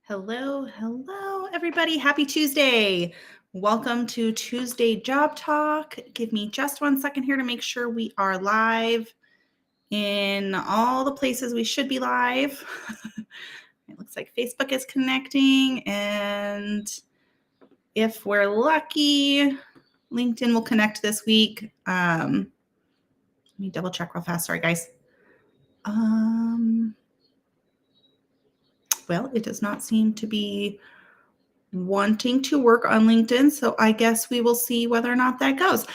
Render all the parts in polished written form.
Hello, everybody. Happy Tuesday. Welcome to Tuesday Job Talk. Give me just 1 second here to make sure we are live in all the places we should be live. It looks like Facebook is connecting, and if we're lucky, LinkedIn will connect this week. Let me double check real fast. Sorry, guys. Well, it does not seem to be wanting to work on LinkedIn, so I guess we will see whether or not that goes.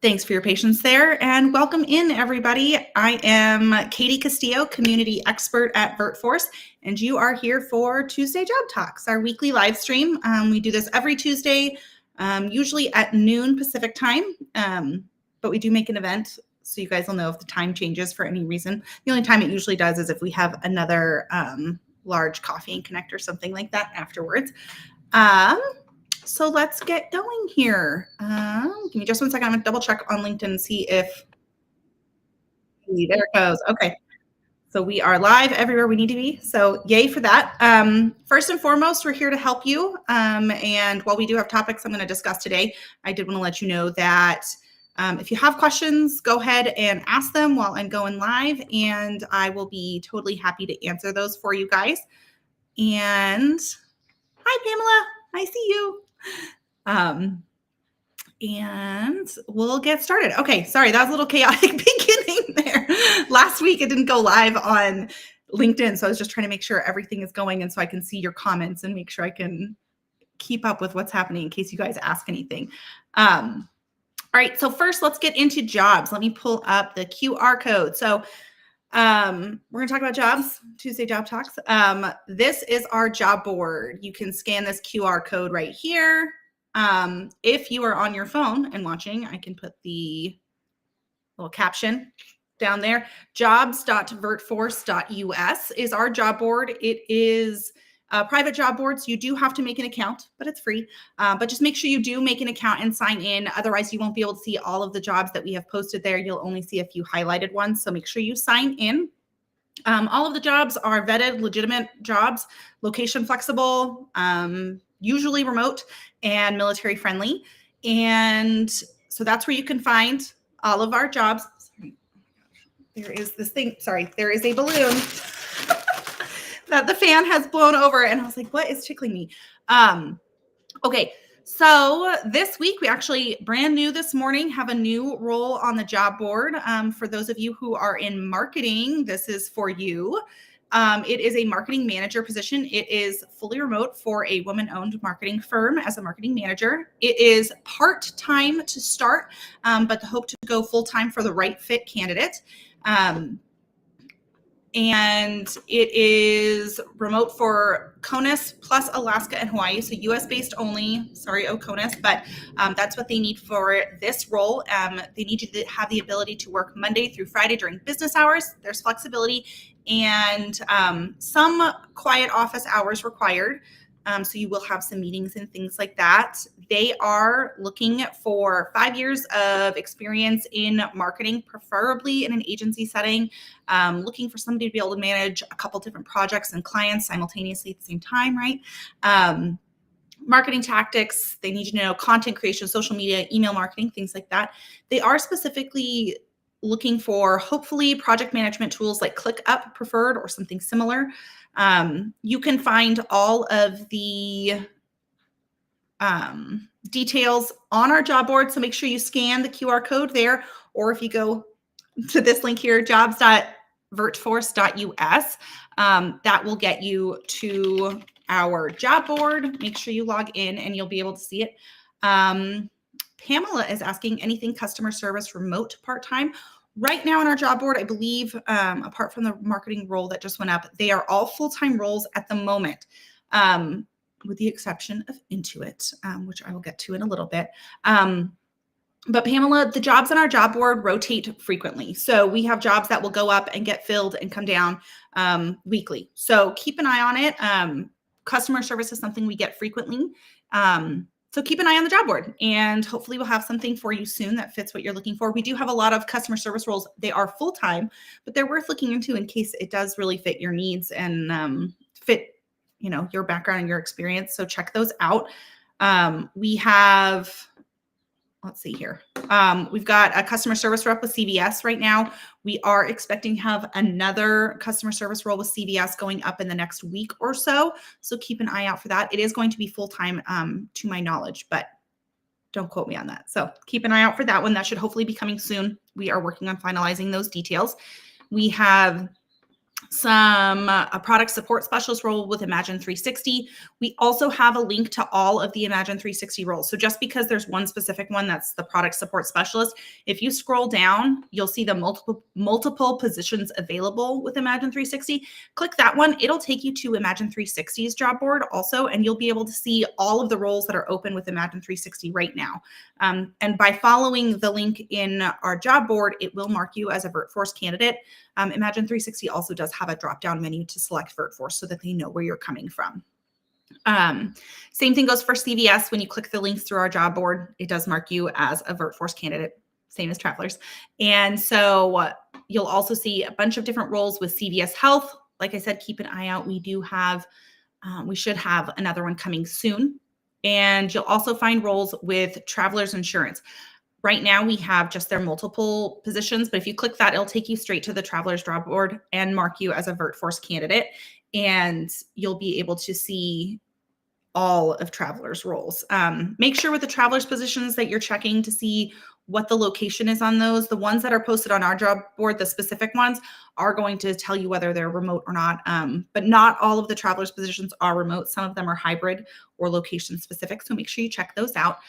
Thanks for your patience there, and welcome in, everybody. I am Katie Castillo, community expert at VirtForce, and you are here for Tuesday Job Talks, our weekly live stream. We do this every Tuesday, usually at noon Pacific time, but we do make an event, so you guys will know if the time changes for any reason. The only time it usually does is if we have another large coffee and connect or something like that afterwards. So let's get going here. Give me just 1 second. I'm going to double check on LinkedIn and see if there it goes. Okay. So we are live everywhere we need to be. So yay for that. First and foremost, we're here to help you. And while we do have topics I'm going to discuss today, I did want to let you know that if you have questions, go ahead and ask them while I'm going live, and I will be totally happy to answer those for you guys. And hi, Pamela. I see you. And we'll get started. Okay, sorry, that was a little chaotic beginning there. Last week, it didn't go live on LinkedIn, so I was just trying to make sure everything is going, and so I can see your comments and make sure I can keep up with what's happening in case you guys ask anything. All right, so first let's get into jobs. Let me pull up the QR code. So we're going to talk about jobs, Tuesday Job Talks. This is our job board. You can scan this QR code right here. If you are on your phone and watching, I can put the little caption down there. Jobs.virtforce.us is our job board. It is private job boards. You do have to make an account, but it's free. But just make sure you do make an account and sign in. Otherwise, you won't be able to see all of the jobs that we have posted there. You'll only see a few highlighted ones. So make sure you sign in. All of the jobs are vetted, legitimate jobs, location flexible, usually remote, and military friendly. And so that's where you can find all of our jobs. Sorry. There is this thing. Sorry, there is a balloon that the fan has blown over, and I was like, what is tickling me? Okay, so this week, we actually, brand new this morning, have a new role on the job board. For those of you who are in marketing, this is for you. It is a marketing manager position. It is fully remote for a woman-owned marketing firm as a marketing manager. It is part-time to start, but the hope to go full-time for the right fit candidate. And it is remote for CONUS plus Alaska and Hawaii, so US-based only. Sorry, CONUS, but that's what they need for this role. They need you to have the ability to work Monday through Friday during business hours. There's flexibility and some quiet office hours required. So you will have some meetings and things like that. They are looking for 5 years of experience in marketing, preferably in an agency setting, looking for somebody to be able to manage a couple different projects and clients simultaneously at the same time, right? Marketing tactics, they need you to know content creation, social media, email marketing, things like that. They are specifically looking for, hopefully, project management tools like ClickUp preferred or something similar. You can find all of the details on our job board, so make sure you scan the QR code there, or if you go to this link here, jobs.virtforce.us, that will get you to our job board. Make sure you log in and you'll be able to see it. Pamela is asking, anything customer service remote part-time? Right now on our job board, I believe, apart from the marketing role that just went up, they are all full-time roles at the moment, with the exception of Intuit, which I will get to in a little bit. But Pamela, the jobs on our job board rotate frequently. So we have jobs that will go up and get filled and come down weekly. So keep an eye on it. Customer service is something we get frequently. So keep an eye on the job board, and hopefully we'll have something for you soon that fits what you're looking for. We do have a lot of customer service roles. They are full-time, but they're worth looking into in case it does really fit your needs and fit, your background and your experience. So check those out. We have, let's see here. We've got a customer service rep with CVS right now. We are expecting to have another customer service role with CVS going up in the next week or so. So keep an eye out for that. It is going to be full-time, to my knowledge, but don't quote me on that. So keep an eye out for that one. That should hopefully be coming soon. We are working on finalizing those details. We have some a product support specialist role with Imagine 360. We also have a link to all of the Imagine 360 roles. So just because there's one specific one that's the product support specialist, if you scroll down, you'll see the multiple positions available with Imagine 360. Click that one. It'll take you to Imagine 360's job board also, and you'll be able to see all of the roles that are open with Imagine 360 right now. And by following the link in our job board, it will mark you as a VirtForce candidate. Imagine 360 also does have a drop-down menu to select VirtForce so that they know where you're coming from. Same thing goes for CVS. When you click the links through our job board, it does mark you as a VirtForce candidate, same as Travelers. And so you'll also see a bunch of different roles with CVS Health. Like I said, keep an eye out. We should have another one coming soon. And you'll also find roles with Travelers Insurance. Right now, we have just their multiple positions, but if you click that, it'll take you straight to the Travelers job board and mark you as a VirtForce candidate, and you'll be able to see all of Travelers roles. Make sure with the Travelers positions that you're checking to see what the location is on those. The ones that are posted on our job board, the specific ones, are going to tell you whether they're remote or not, but not all of the Travelers positions are remote. Some of them are hybrid or location specific, so make sure you check those out.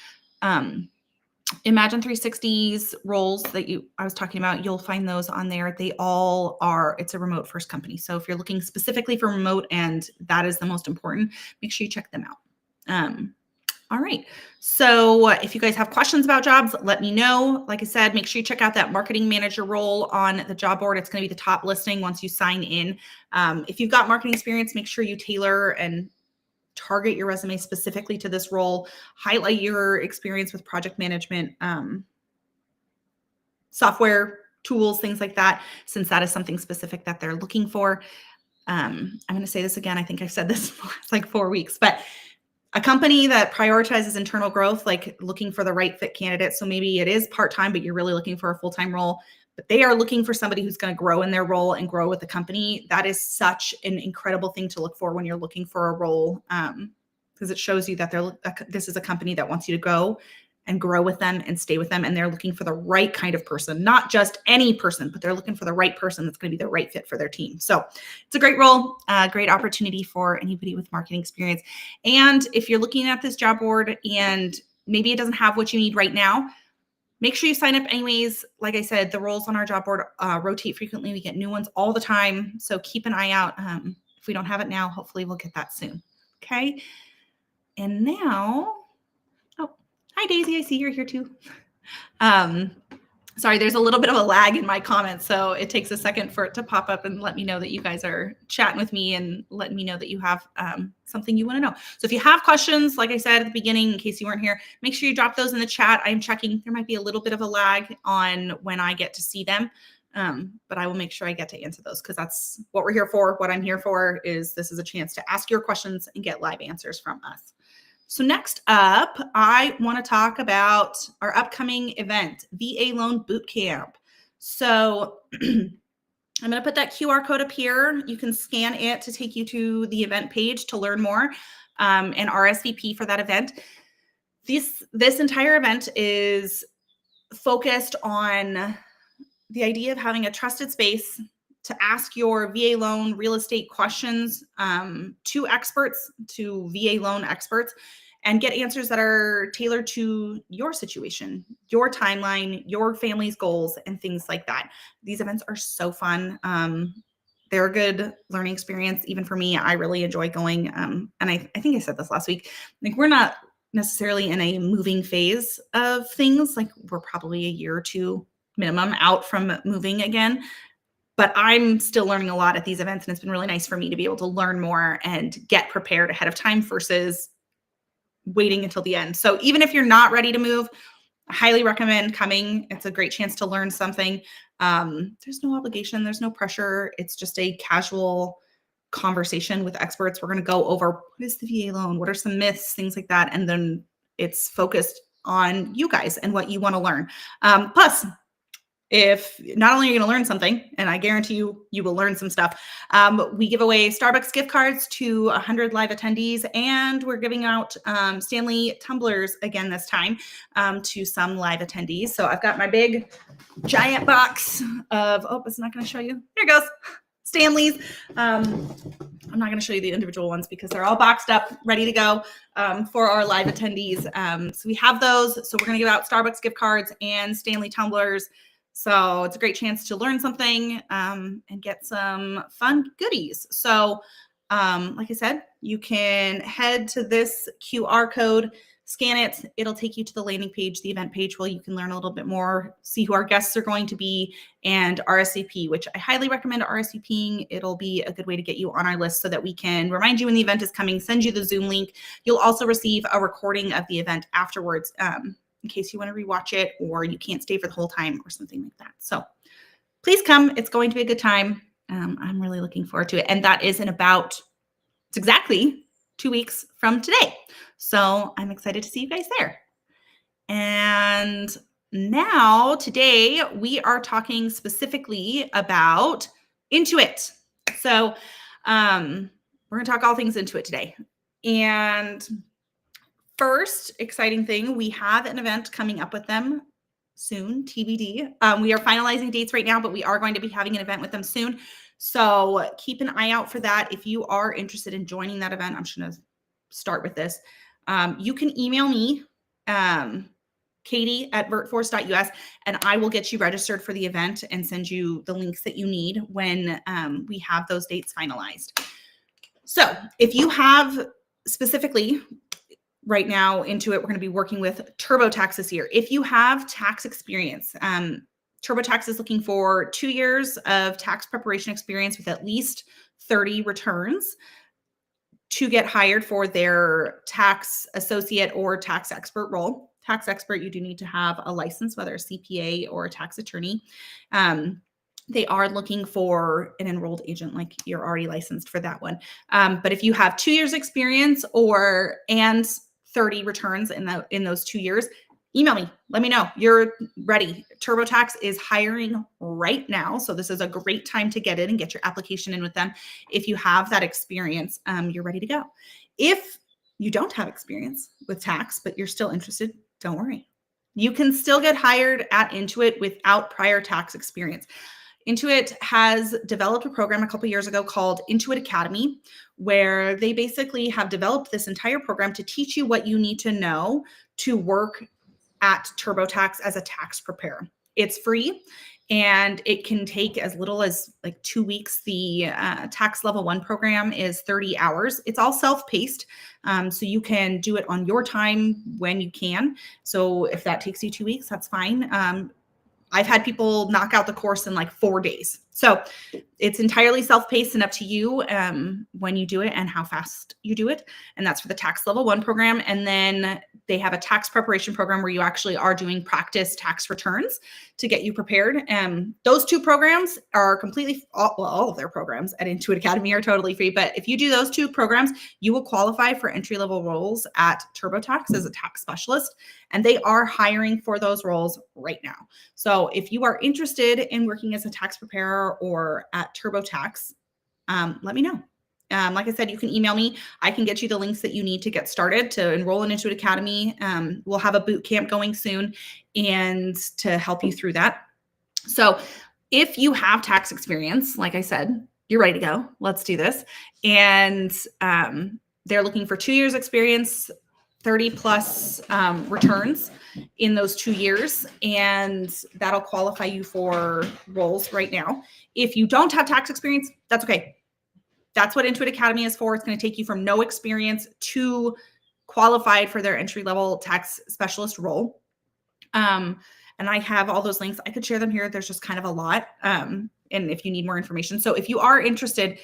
Imagine 360's roles that I was talking about, you'll find those on there. They all are, it's a remote first company. So if you're looking specifically for remote and that is the most important, make sure you check them out. All right. So if you guys have questions about jobs, let me know. Like I said, make sure you check out that marketing manager role on the job board. It's going to be the top listing once you sign in. If you've got marketing experience, make sure you tailor and target your resume specifically to this role, highlight your experience with project management, software tools, things like that, since that is something specific that they're looking for. I'm going to say this again. I think I've said this for like 4 weeks, but a company that prioritizes internal growth, like looking for the right fit candidate. So maybe it is part-time, but you're really looking for a full-time role, but they are looking for somebody who's going to grow in their role and grow with the company. That is such an incredible thing to look for when you're looking for a role, because it shows you that this is a company that wants you to go and grow with them and stay with them. And they're looking for the right kind of person, not just any person, but they're looking for the right person that's going to be the right fit for their team. So it's a great role, great opportunity for anybody with marketing experience. And if you're looking at this job board and maybe it doesn't have what you need right now, make sure you sign up anyways. Like I said, the roles on our job board rotate frequently. We get new ones all the time. So keep an eye out. If we don't have it now, hopefully we'll get that soon. Okay. And now, oh, hi Daisy, I see you're here too. Sorry, there's a little bit of a lag in my comments, so it takes a second for it to pop up and let me know that you guys are chatting with me and letting me know that you have something you want to know. So if you have questions, like I said at the beginning, in case you weren't here, make sure you drop those in the chat. I'm checking. There might be a little bit of a lag on when I get to see them, but I will make sure I get to answer those because that's what we're here for. What I'm here for is this is a chance to ask your questions and get live answers from us. So next up, I want to talk about our upcoming event, VA Loan Bootcamp. So I'm going to put that QR code up here. You can scan it to take you to the event page to learn more and RSVP for that event. This entire event is focused on the idea of having a trusted space to ask your VA loan real estate questions to experts, to VA loan experts, and get answers that are tailored to your situation, your timeline, your family's goals, and things like that. These events are so fun. They're a good learning experience. Even for me, I really enjoy going. And I think I said this last week, like we're not necessarily in a moving phase of things. Like we're probably a year or two minimum out from moving again. But I'm still learning a lot at these events, and it's been really nice for me to be able to learn more and get prepared ahead of time versus waiting until the end. So even if you're not ready to move, I highly recommend coming. It's a great chance to learn something. There's no obligation. There's no pressure. It's just a casual conversation with experts. We're going to go over what is the VA loan, what are some myths, things like that. And then it's focused on you guys and what you want to learn. Plus, if not only are you going to learn something, and I guarantee you will learn some stuff, we give away Starbucks gift cards to 100 live attendees, and we're giving out Stanley tumblers again this time to some live attendees. So I've got my big giant box of, it's not going to show you. Here it goes. Stanley's. I'm not going to show you the individual ones because they're all boxed up, ready to go for our live attendees. So we have those. So we're going to give out Starbucks gift cards and Stanley tumblers. So it's a great chance to learn something and get some fun goodies. So like I said, you can head to this QR code, scan it. It'll take you to the landing page, the event page, where you can learn a little bit more, see who our guests are going to be, and RSVP, which I highly recommend RSVPing. It'll be a good way to get you on our list so that we can remind you when the event is coming, send you the Zoom link. You'll also receive a recording of the event afterwards in case you want to rewatch it or you can't stay for the whole time or something like that. So please come. It's going to be a good time. I'm really looking forward to it. And that is it's exactly 2 weeks from today. So I'm excited to see you guys there. And now today we are talking specifically about Intuit. So we're going to talk all things Intuit today. And first exciting thing, we have an event coming up with them soon, TBD. We are finalizing dates right now, but we are going to be having an event with them soon. So keep an eye out for that. If you are interested in joining that event, I'm just going to start with this. You can email me, Katie at VirtForce.us, and I will get you registered for the event and send you the links that you need when we have those dates finalized. So if you have specifically right now Intuit, we're going to be working with TurboTax this year. If you have tax experience, TurboTax is looking for 2 years of tax preparation experience with at least 30 returns to get hired for their tax associate or tax expert role. Tax expert, you do need to have a license, whether a CPA or a tax attorney. They are looking for an enrolled agent, like you're already licensed for that one. But if you have 2 years experience and 30 returns in those 2 years, email me. Let me know you're ready. TurboTax is hiring right now. So this is a great time to get in and get your application in with them. If you have that experience, you're ready to go. If you don't have experience with tax, but you're still interested, don't worry. You can still get hired at Intuit without prior tax experience. Intuit has developed a program a couple years ago called Intuit Academy, where they basically have developed this entire program to teach you what you need to know to work at TurboTax as a tax preparer. It's free and it can take as little as like 2 weeks. The tax level 1 program is 30 hours. It's all self-paced. So you can do it on your time when you can. So if that takes you 2 weeks, that's fine. I've had people knock out the course in like 4 days. So it's entirely self-paced and up to you when you do it and how fast you do it. And that's for the tax level 1 program. And then they have a tax preparation program where you actually are doing practice tax returns to get you prepared. Those 2 programs are completely, all of their programs at Intuit Academy are totally free. But if you do those 2 programs, you will qualify for entry-level roles at TurboTax as a tax specialist. And they are hiring for those roles right now. So if you are interested in working as a tax preparer or at TurboTax, let me know. Like I said, you can email me. I can get you the links that you need to get started to enroll in Intuit Academy. We'll have a boot camp going soon and to help you through that. So if you have tax experience, like I said, you're ready to go. Let's do this. And they're looking for 2 years experience, 30 plus returns in those 2 years, and that'll qualify you for roles right now. If you don't have tax experience, that's okay. That's what Intuit Academy is for. It's going to take you from no experience to qualified for their entry-level tax specialist role. And I have all those links. I could share them here. There's just kind of a lot. And if you need more information. So if you are interested,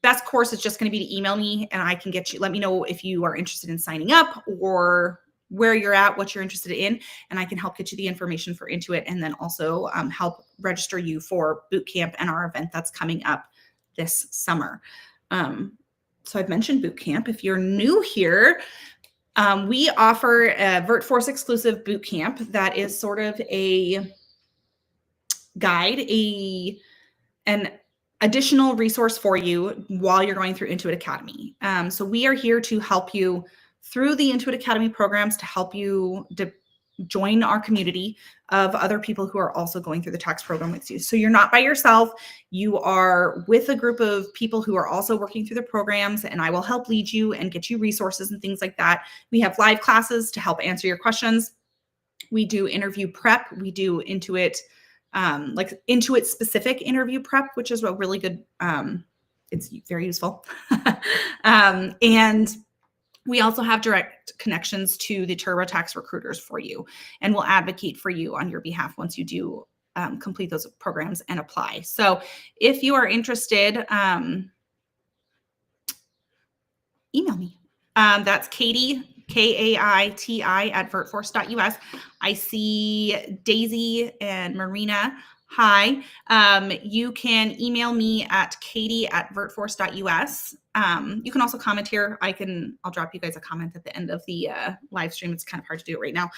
best course is just going to be to email me and I can get you, let me know if you are interested in signing up or where you're at, what you're interested in, and I can help get you the information for Intuit and then also help register you for boot camp and our event that's coming up this summer. So I've mentioned boot camp. If you're new here, we offer a VirtForce exclusive boot camp that is sort of a guide, an additional resource for you while you're going through Intuit Academy. So we are here to help you through the Intuit Academy programs to help you join our community of other people who are also going through the tax program with you. So you're not by yourself. You are with a group of people who are also working through the programs, and I will help lead you and get you resources and things like that. We have live classes to help answer your questions. We do interview prep. We do Intuit, like Intuit specific interview prep, which is a really good, it's very useful. And we also have direct connections to the TurboTax recruiters for you, and we'll advocate for you on your behalf once you do complete those programs and apply. So if you are interested, email me. That's Katie, Kaiti at VirtForce.us. I see Daisy and Marina. Hi. You can email me at katie@virtforce.us. You can also comment here. I'll drop you guys a comment at the end of the live stream. It's kind of hard to do it right now.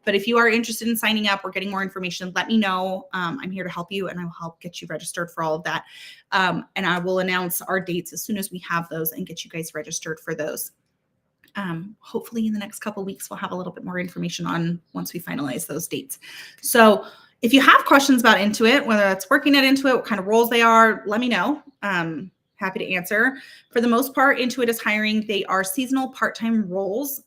But if you are interested in signing up or getting more information, let me know. I'm here to help you, and I will help get you registered for all of that. And I will announce our dates as soon as we have those and get you guys registered for those. Hopefully in the next couple of weeks, we'll have a little bit more information on once we finalize those dates. So if you have questions about Intuit, whether that's working at Intuit, what kind of roles they are, let me know. Happy to answer. For the most part, Intuit is hiring. They are seasonal part-time roles.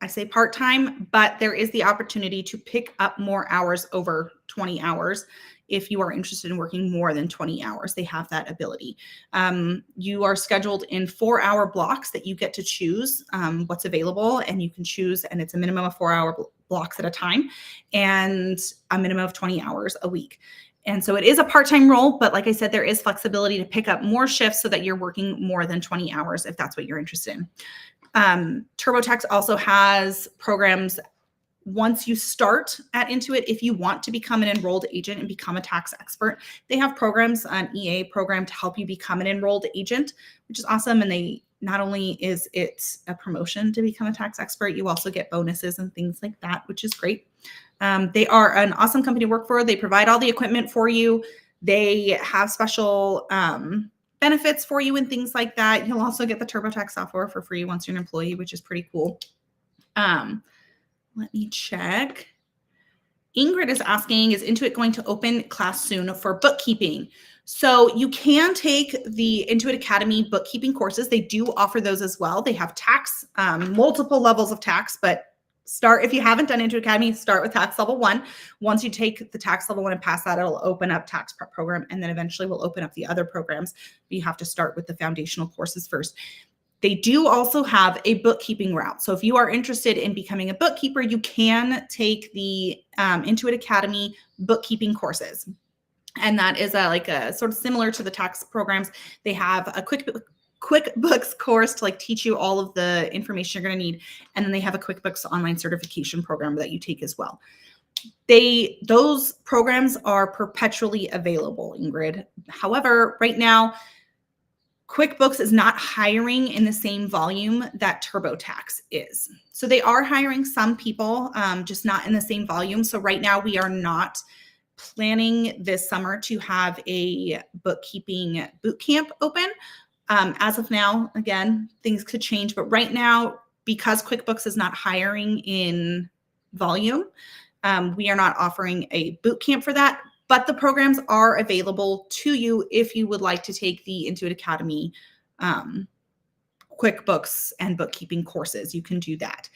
I say part-time, but there is the opportunity to pick up more hours over 20 hours. If you are interested in working more than 20 hours, they have that ability. You are scheduled in 4-hour blocks that you get to choose what's available, and you can choose, and it's a minimum of 4-hour blocks at a time and a minimum of 20 hours a week. And so it is a part-time role, but like I said, there is flexibility to pick up more shifts so that you're working more than 20 hours if that's what you're interested in. TurboTax also has programs once you start at Intuit. If you want to become an enrolled agent and become a tax expert, they have programs, an EA program to help you become an enrolled agent, which is awesome. And they not only is it a promotion to become a tax expert, you also get bonuses and things like that, which is great. They are an awesome company to work for. They provide all the equipment for you. They have special benefits for you and things like that. You'll also get the TurboTax software for free once you're an employee, which is pretty cool. Let me check. Ingrid is asking, is Intuit going to open class soon for bookkeeping? So you can take the Intuit Academy bookkeeping courses. They do offer those as well. They have tax, multiple levels of tax, but if you haven't done Intuit Academy, start with tax level 1. Once you take the tax level 1 and pass that, it'll open up tax prep program, and then eventually we'll open up the other programs. But you have to start with the foundational courses first. They do also have a bookkeeping route. So if you are interested in becoming a bookkeeper, you can take the Intuit Academy bookkeeping courses. And that is like a sort of similar to the tax programs. They have a QuickBooks course to like teach you all of the information you're going to need. And then they have a QuickBooks online certification program that you take as well. Those programs are perpetually available, Ingrid. However, right now, QuickBooks is not hiring in the same volume that TurboTax is. So they are hiring some people, just not in the same volume. So right now we are not planning this summer to have a bookkeeping boot camp open. As of now, again, things could change, but right now, because QuickBooks is not hiring in volume, we are not offering a boot camp for that, but the programs are available to you if you would like to take the Intuit Academy QuickBooks and bookkeeping courses. You can do that.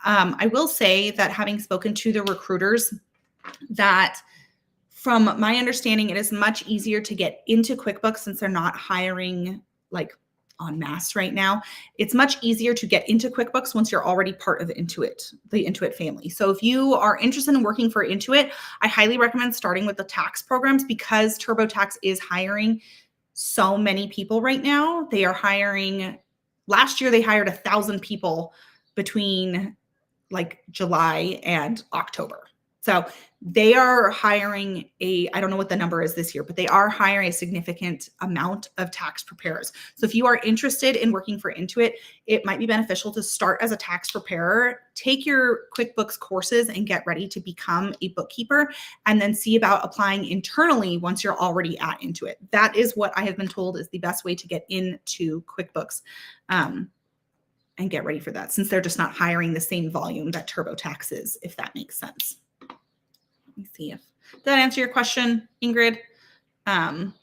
I will say that having spoken to the recruiters, that from my understanding, it is much easier to get into QuickBooks since they're not hiring like en masse right now. It's much easier to get into QuickBooks once you're already part of Intuit, the Intuit family. So if you are interested in working for Intuit, I highly recommend starting with the tax programs because TurboTax is hiring so many people right now. They are hiring, last year they hired 1,000 people between like July and October. So they are hiring I don't know what the number is this year, but they are hiring a significant amount of tax preparers. So if you are interested in working for Intuit, it might be beneficial to start as a tax preparer, take your QuickBooks courses and get ready to become a bookkeeper, and then see about applying internally once you're already at Intuit. That is what I have been told is the best way to get into QuickBooks. And get ready for that, since they're just not hiring the same volume that TurboTax is, if that makes sense. Let me see if that answer your question, Ingrid. Let's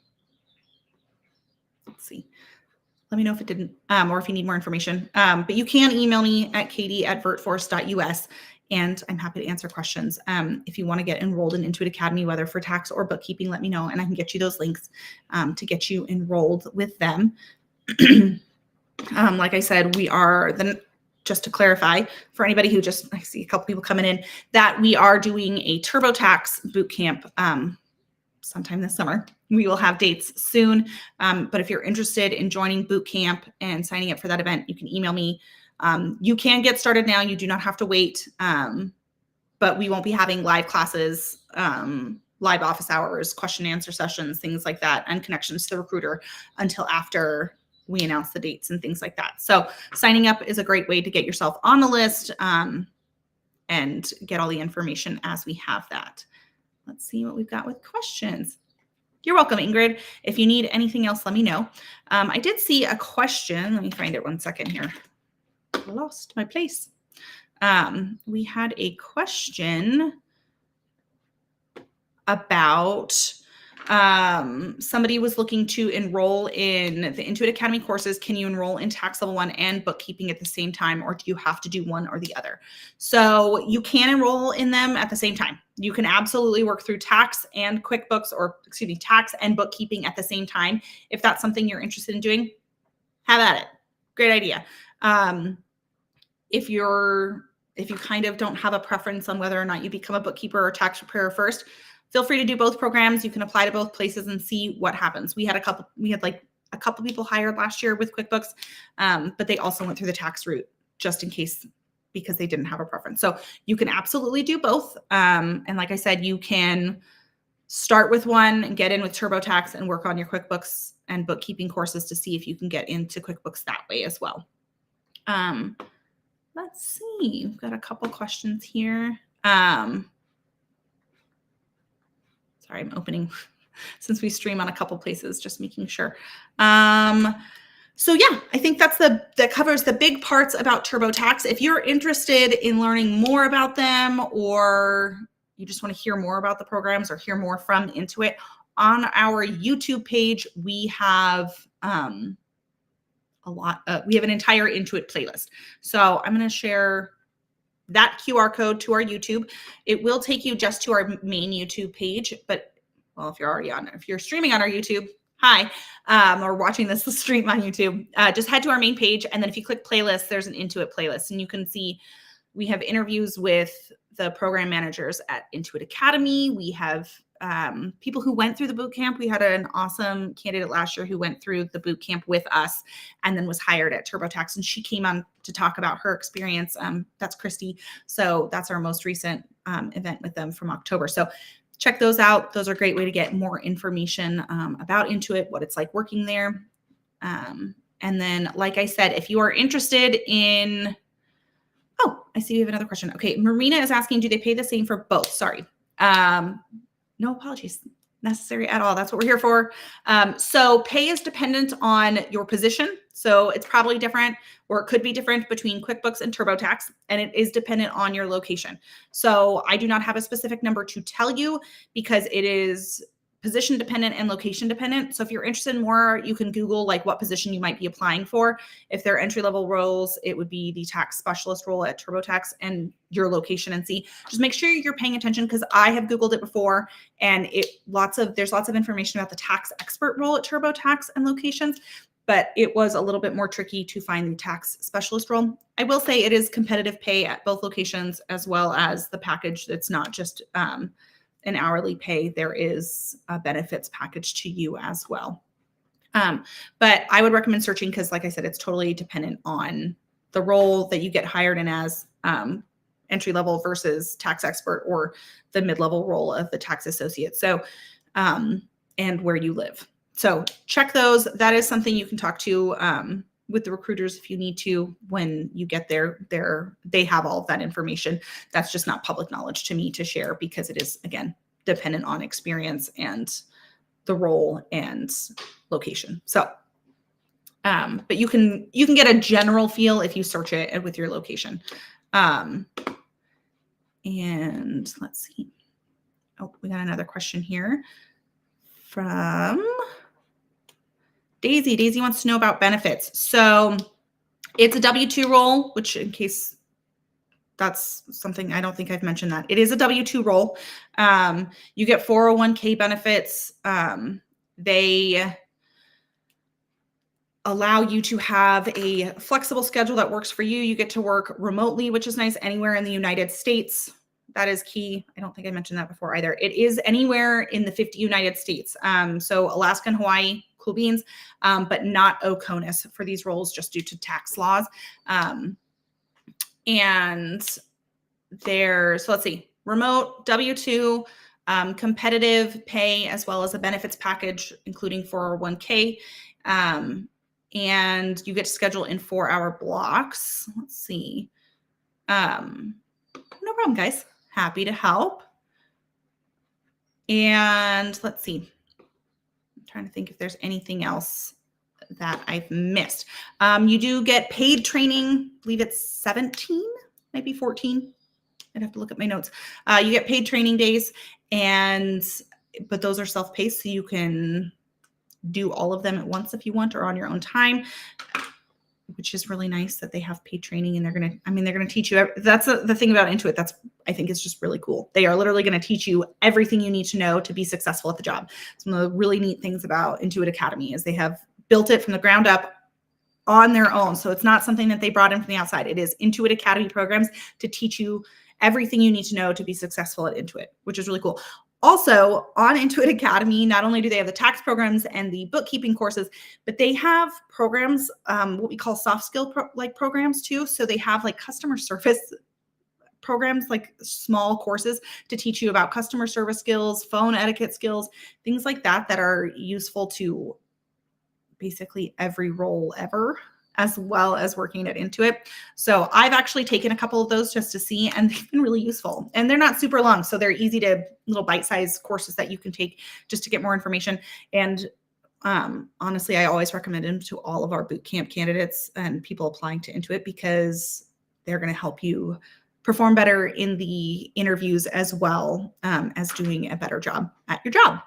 see. Let me know if it didn't, or if you need more information. But you can email me at katie@virtforce.us, and I'm happy to answer questions. If you want to get enrolled in Intuit Academy, whether for tax or bookkeeping, let me know, and I can get you those links to get you enrolled with them. Like I said, we are just to clarify for anybody who I see a couple people coming in, that we are doing a TurboTax bootcamp sometime this summer. We will have dates soon. But if you're interested in joining bootcamp and signing up for that event, you can email me. You can get started now. You do not have to wait. But we won't be having live classes, live office hours, question and answer sessions, things like that, and connections to the recruiter until after we announce the dates and things like that. So signing up is a great way to get yourself on the list and get all the information as we have that. Let's see what we've got with questions. You're welcome, Ingrid. If you need anything else, let me know. I did see a question. Let me find it 1 second here. I lost my place. We had a question about somebody was looking to enroll in the Intuit Academy courses. Can you enroll in tax level 1 and bookkeeping at the same time, or do you have to do one or the other? So you can enroll in them at the same time. You can absolutely work through tax and QuickBooks, or excuse me, tax and bookkeeping at the same time. If that's something you're interested in doing, have at it. Great idea. If you kind of don't have a preference on whether or not you become a bookkeeper or tax preparer first, feel free to do both programs. You can apply to both places and see what happens. We had like a couple people hired last year with QuickBooks, but they also went through the tax route just in case, because they didn't have a preference. So you can absolutely do both. And like I said, you can start with one and get in with TurboTax and work on your QuickBooks and bookkeeping courses to see if you can get into QuickBooks that way as well. Let's see, we've got a couple questions here. Sorry, I'm opening since we stream on a couple places, just making sure. So yeah, I think that covers the big parts about TurboTax. If you're interested in learning more about them, or you just want to hear more about the programs or hear more from Intuit, on our YouTube page, we have we have an entire Intuit playlist. So I'm going to share that QR code to our YouTube. It will take you just to our main YouTube page, but well, if you're streaming on our YouTube, hi, or watching this stream on YouTube, just head to our main page. And then if you click playlist, there's an Intuit playlist, and you can see we have interviews with the program managers at Intuit Academy. We have people who went through the boot camp. We had an awesome candidate last year who went through the boot camp with us and then was hired at TurboTax, and she came on to talk about her experience. That's Christy. So that's our most recent event with them from October. So check those out. Those are a great way to get more information about Intuit, what it's like working there. And then, like I said, if you are interested in, oh, I see we have another question. Okay, Marina is asking, do they pay the same for both? Sorry. No apologies necessary at all. That's what we're here for. So pay is dependent on your position. So it's probably different, or it could be different between QuickBooks and TurboTax, and it is dependent on your location. So I do not have a specific number to tell you because it is position dependent and location dependent. So if you're interested in more, you can Google like what position you might be applying for. If they're entry-level roles, it would be the tax specialist role at TurboTax and your location, and see. Just make sure you're paying attention, because I have Googled it before, and there's lots of information about the tax expert role at TurboTax and locations, but it was a little bit more tricky to find the tax specialist role. I will say it is competitive pay at both locations, as well as the package that's not just an hourly pay. There is a benefits package to you as well. But I would recommend searching, because like I said, it's totally dependent on the role that you get hired in as, entry level versus tax expert or the mid-level role of the tax associate. So, and where you live. So check those. That is something you can talk to with the recruiters if you need to when you get there. They have all of that information. That's just not public knowledge to me to share because it is, again, dependent on experience and the role and location. So, but you can get a general feel if you search it with your location. And let's see. Oh, we got another question here from Daisy. Daisy wants to know about benefits. So it's a W-2 role, which in case that's something I don't think I've mentioned that. It is a W-2 role. You get 401k benefits. They allow you to have a flexible schedule that works for you. You get to work remotely, which is nice, anywhere in the United States. That is key. I don't think I mentioned that before either. It is anywhere in the 50 United States. So Alaska and Hawaii, cool beans, but not OCONUS for these roles just due to tax laws. And so let's see, remote, W-2, competitive pay, as well as a benefits package, including 401k. And you get to schedule in 4-hour blocks. Let's see. No problem, guys. Happy to help. And let's see. I'm trying to think if there's anything else that I've missed. You do get paid training. I believe it's 17, maybe 14. I'd have to look at my notes. You get paid training days, but those are self-paced, so you can do all of them at once if you want or on your own time, which is really nice that they have paid training and they're going to teach you. That's the thing about Intuit. I think is just really cool. They are literally going to teach you everything you need to know to be successful at the job. Some of the really neat things about Intuit Academy is they have built it from the ground up on their own. So it's not something that they brought in from the outside. It is Intuit Academy programs to teach you everything you need to know to be successful at Intuit, which is really cool. Also, on Intuit Academy, not only do they have the tax programs and the bookkeeping courses, but they have programs, what we call soft skill programs too. So they have like customer service programs, like small courses to teach you about customer service skills, phone etiquette skills, things like that are useful to basically every role ever, as well as working at Intuit. So I've actually taken a couple of those just to see, and they've been really useful. And they're not super long, so they're easy to little bite-sized courses that you can take just to get more information. And honestly, I always recommend them to all of our bootcamp candidates and people applying to Intuit because they're going to help you perform better in the interviews as well as doing a better job at your job.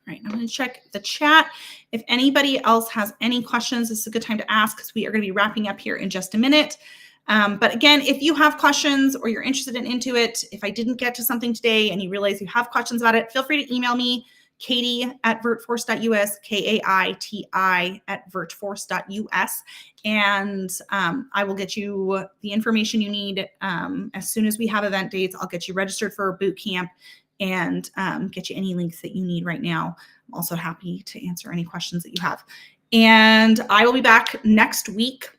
All right, I'm going to check the chat. If anybody else has any questions, this is a good time to ask because we are going to be wrapping up here in just a minute. But again, if you have questions or you're interested in Intuit, if I didn't get to something today and you realize you have questions about it, feel free to email me, Katie@VirtForce.us, KAITI@VirtForce.us. And I will get you the information you need. As soon as we have event dates, I'll get you registered for a boot camp and get you any links that you need right now. I'm also happy to answer any questions that you have. And I will be back next week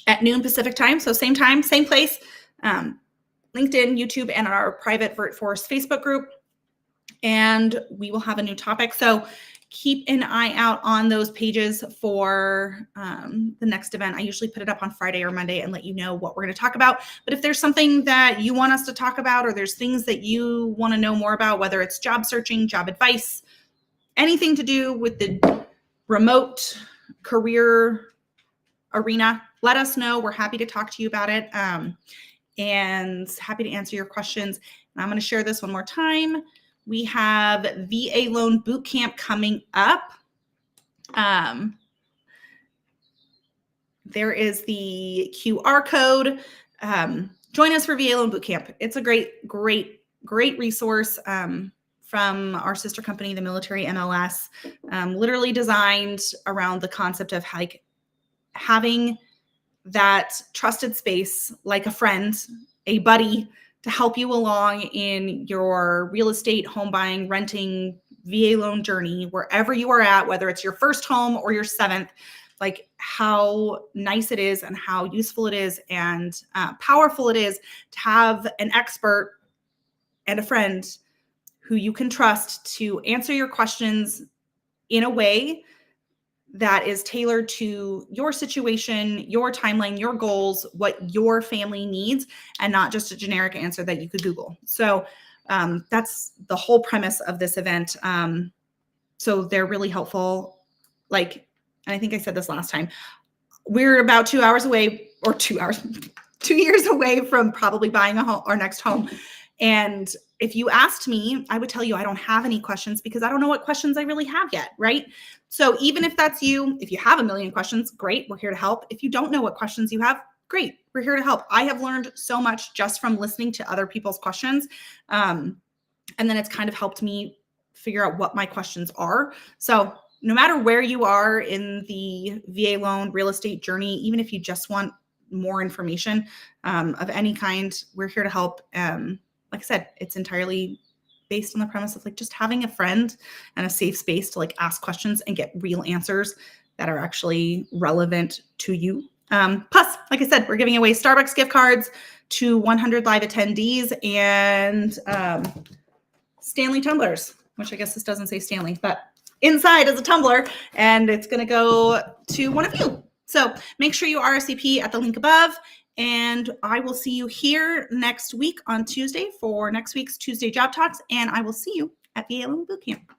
at noon Pacific time. So same time, same place, LinkedIn, YouTube, and our private VirtForce Facebook group. And we will have a new topic. So keep an eye out on those pages for the next event. I usually put it up on Friday or Monday and let you know what we're going to talk about. But if there's something that you want us to talk about, or there's things that you want to know more about, whether it's job searching, job advice, anything to do with the remote career arena, let us know. We're happy to talk to you about it and happy to answer your questions. And I'm going to share this one more time. We have VA Loan Bootcamp coming up. There is the QR code. Join us for VA Loan Bootcamp. It's a great resource from our sister company, the Military MLS, literally designed around the concept of like having that trusted space, like a friend, a buddy, to help you along in your real estate, home buying, renting, VA loan journey, wherever you are at, whether it's your first home or your seventh. like how nice it is and how useful it is and powerful it is to have an expert and a friend who you can trust to answer your questions in a way that is tailored to your situation, your timeline, your goals, what your family needs, and not just a generic answer that you could Google. So that's the whole premise of this event. So they're really helpful. Like, and I think I said this last time, we're about 2 hours away, or 2 hours, 2 years away from probably buying our next home. And if you asked me, I would tell you I don't have any questions because I don't know what questions I really have yet, right? So even if that's you, if you have a million questions, great, we're here to help. If you don't know what questions you have, great, we're here to help. I have learned so much just from listening to other people's questions. And then it's kind of helped me figure out what my questions are. So no matter where you are in the VA loan real estate journey, even if you just want more information of any kind, we're here to help. Like I said, it's entirely based on the premise of like just having a friend and a safe space to like ask questions and get real answers that are actually relevant to you. Plus, like I said, we're giving away Starbucks gift cards to 100 live attendees and Stanley tumblers, which I guess this doesn't say Stanley, but inside is a tumbler and it's going to go to one of you. So make sure you RSVP at the link above. And I will see you here next week on Tuesday for next week's Tuesday Job Talks. And I will see you at VA Loan Bootcamp.